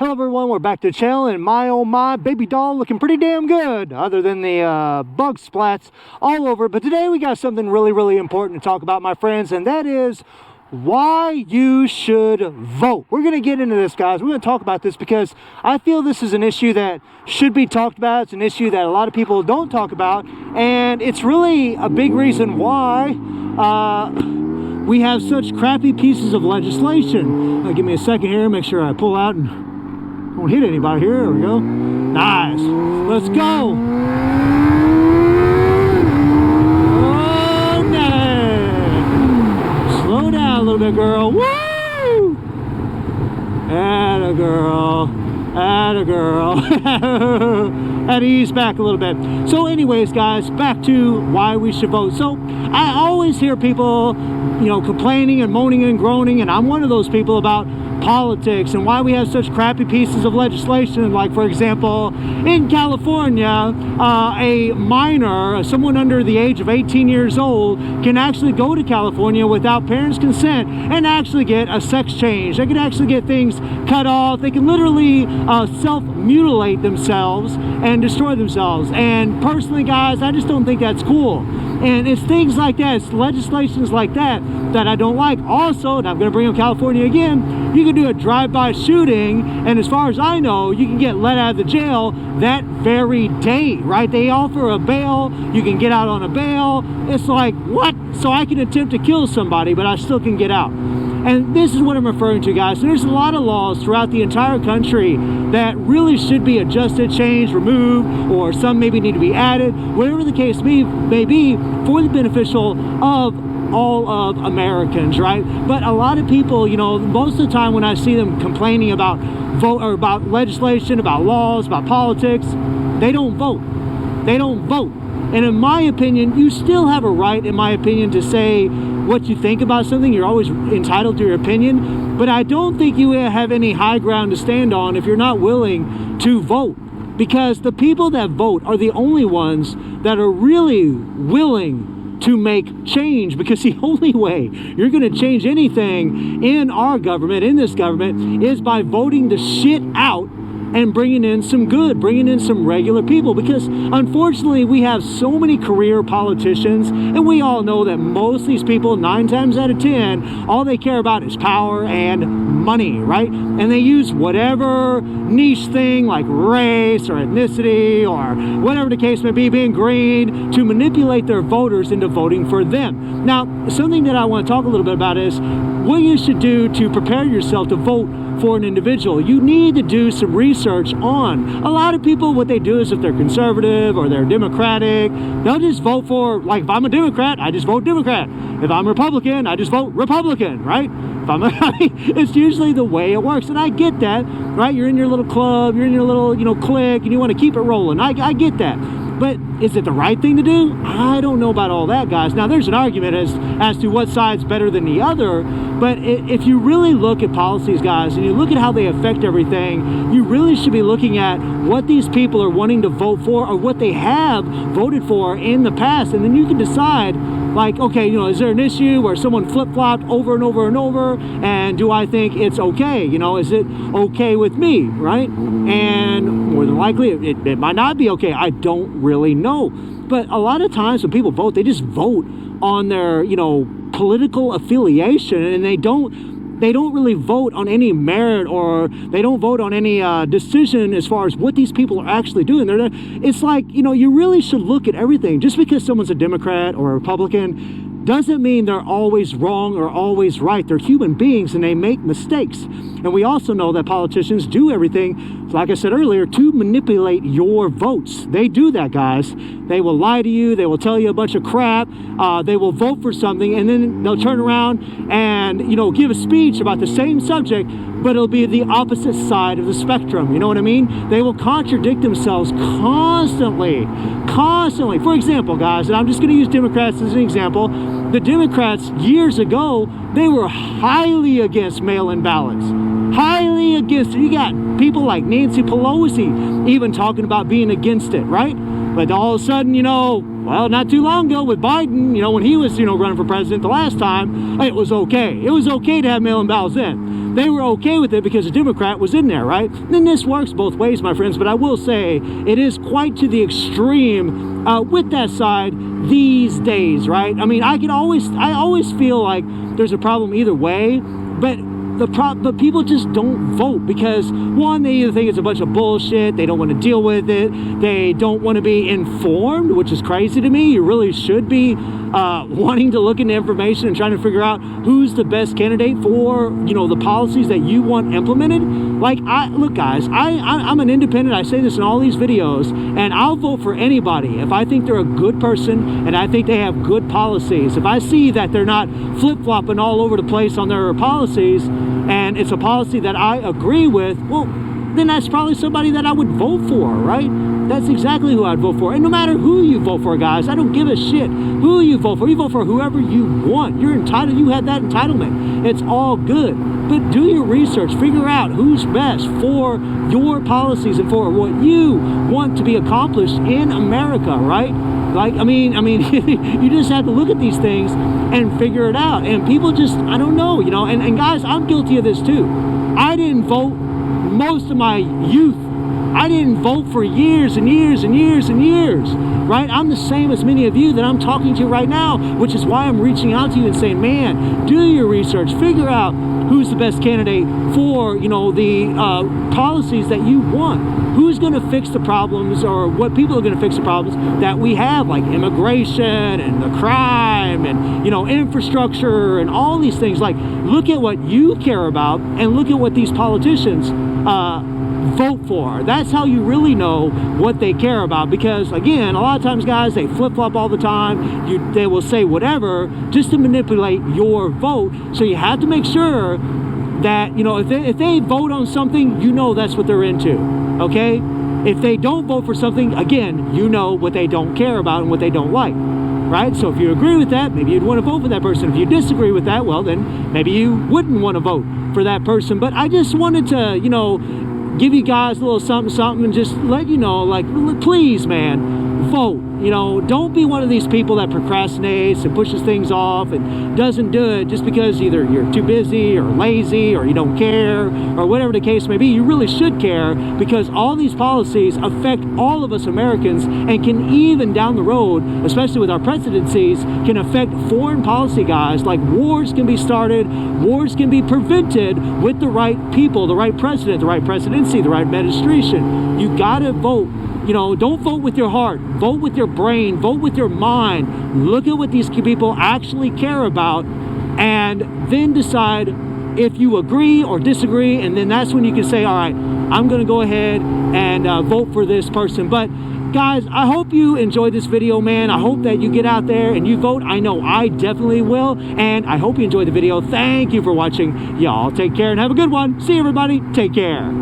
Hello everyone, we're back to the channel, and my oh my, baby doll looking pretty damn good, other than the bug splats all over. But today we got something really important to talk about, my friends, and that is why you should vote. We're going to get into this, guys. We're going to talk about this because I feel this is an issue that should be talked about. It's an issue that a lot of people don't talk about, and it's really a big reason why we have such crappy pieces of legislation. Give me a second here, make sure I pull out and don't hit anybody here. There we go. Nice. Let's go. Oh, nice. Slow down a little bit, girl. Woo! Atta girl. Atta girl. Had to ease back a little bit. So anyways, guys, back to why we should vote. So I always hear people, complaining and moaning and groaning, and I'm one of those people, about politics and why we have such crappy pieces of legislation. Like, for example, in California, a minor, someone under the age of 18 years old, can actually go to California without parents' consent and actually get a sex change. They can actually get things cut off. They can literally self-mutilate themselves and destroy themselves. And personally, guys, I just don't think that's cool. And it's things like that, it's legislations like that that I don't like. Also, and I'm going to bring up California again, you can do a drive-by shooting, and as far as I know, you can get let out of the jail that very day, right? They offer a bail, you can get out on a bail. It's like, what? So I can attempt to kill somebody, but I still can get out. And this is what I'm referring to, guys. So there's a lot of laws throughout the entire country that really should be adjusted, changed, removed, or some maybe need to be added, whatever the case may be, for the beneficial of all of Americans, right? But a lot of people, most of the time when I see them complaining about vote or about legislation, about laws, about politics, they don't vote. They don't vote. And in my opinion, you still have a right, in my opinion, to say what you think about something. You're always entitled to your opinion, but I don't think you have any high ground to stand on if you're not willing to vote, because the people that vote are the only ones that are really willing to make change. Because the only way you're going to change anything in our government, in this government, is by voting the shit out and bringing in some good, bringing in some regular people. Because unfortunately, we have so many career politicians, and we all know that most of these people, 9 times out of 10, all they care about is power and money, right? And they use whatever niche thing like race or ethnicity or whatever the case may be, being green, to manipulate their voters into voting for them. Now, something that I want to talk a little bit about is what you should do to prepare yourself to vote for an individual. You need to do some research on. A lot of people, what they do is, if they're conservative or they're Democratic, they'll just vote for, like, if I'm a Democrat, I just vote Democrat. If I'm Republican, I just vote Republican, right? If I'm it's usually the way it works, and I get that, right? You're in your little club, you're in your little, clique, and you want to keep it rolling. I get that. But is it the right thing to do? I don't know about all that, guys. Now, there's an argument as to what side's better than the other, but if you really look at policies, guys, and you look at how they affect everything, you really should be looking at what these people are wanting to vote for, or what they have voted for in the past, and then you can decide, like, okay, is there an issue where someone flip-flopped over and over and over, and do I think it's okay? Is it okay with me, right? And more than likely, it might not be okay. I don't really know. But a lot of times when people vote, they just vote on their, political affiliation, and they don't really vote on any merit, or they don't vote on any decision as far as what these people are actually doing. It's like, you really should look at everything. Just because someone's a Democrat or a Republican doesn't mean they're always wrong or always right. They're human beings, and they make mistakes. And we also know that politicians do everything, like I said earlier, to manipulate your votes. They do that, guys. They will lie to you. They will tell you a bunch of crap. They will vote for something, and then they'll turn around and, give a speech about the same subject, but it'll be the opposite side of the spectrum. You know what I mean? They will contradict themselves constantly. For example, guys, and I'm just going to use Democrats as an example. The Democrats, years ago, they were highly against mail-in ballots. Highly against it. You got people like Nancy Pelosi even talking about being against it, right? But all of a sudden, Well, not too long ago with Biden, you know, when he was, you know, running for president the last time, it was okay. It was okay to have mail-in ballots in. They were okay with it because a Democrat was in there, right? And this works both ways, my friends, but I will say it is quite to the extreme with that side these days, right? I mean, I always feel like there's a problem either way, but people just don't vote because, one, they either think it's a bunch of bullshit, they don't want to deal with it, they don't want to be informed, which is crazy to me. You really should be wanting to look into information and trying to figure out who's the best candidate for, you know, the policies that you want implemented. Like, look, guys, I'm an independent. I say this in all these videos, and I'll vote for anybody if I think they're a good person and I think they have good policies. If I see that they're not flip-flopping all over the place on their policies, and it's a policy that I agree with, well, then that's probably somebody that I would vote for, right? That's exactly who I'd vote for. And no matter who you vote for, guys, I don't give a shit who you vote for. You vote for whoever you want. You're entitled. You have that entitlement. It's all good. But do your research. Figure out who's best for your policies and for what you want to be accomplished in America, right? Like, I mean, you just have to look at these things and figure it out. And people just, I don't know, you know, and guys, I'm guilty of this too. I didn't vote most of my youth. I didn't vote for years and years and years and years, right? I'm the same as many of you that I'm talking to right now, which is why I'm reaching out to you and saying, man, do your research, figure out who's the best candidate for, you know, the policies that you want. Who's going to fix the problems, or what people are going to fix the problems that we have, like immigration and the crime and, you know, infrastructure and all these things. Like, look at what you care about and look at what these politicians vote for. That's how you really know what they care about, because again, a lot of times, guys, they flip-flop all the time. They will say whatever just to manipulate your vote. So you have to make sure that, you know, if they vote on something, you know that's what they're into, okay? If they don't vote for something, again, you know what they don't care about and what they don't like, right? So if you agree with that, maybe you'd want to vote for that person. If you disagree with that, well, then maybe you wouldn't want to vote for that person. But I just wanted to, you know, give you guys a little something and just let you know, like, please, man, vote. You know, don't be one of these people that procrastinates and pushes things off and doesn't do it just because either you're too busy or lazy or you don't care or whatever the case may be. You really should care, because all these policies affect all of us Americans and can even down the road, especially with our presidencies, can affect foreign policy, guys. Like, wars can be started, wars can be prevented with the right people, the right president, the right presidency, the right administration. You gotta vote. You know, don't vote with your heart. Vote with your brain. Vote with your mind. Look at what these people actually care about, and then decide if you agree or disagree, and then that's when you can say, all right, I'm going to go ahead and vote for this person. But guys, I hope you enjoyed this video, man. I hope that you get out there and you vote. I know I definitely will, and I hope you enjoyed the video. Thank you for watching. Y'all take care and have a good one. See you, everybody. Take care.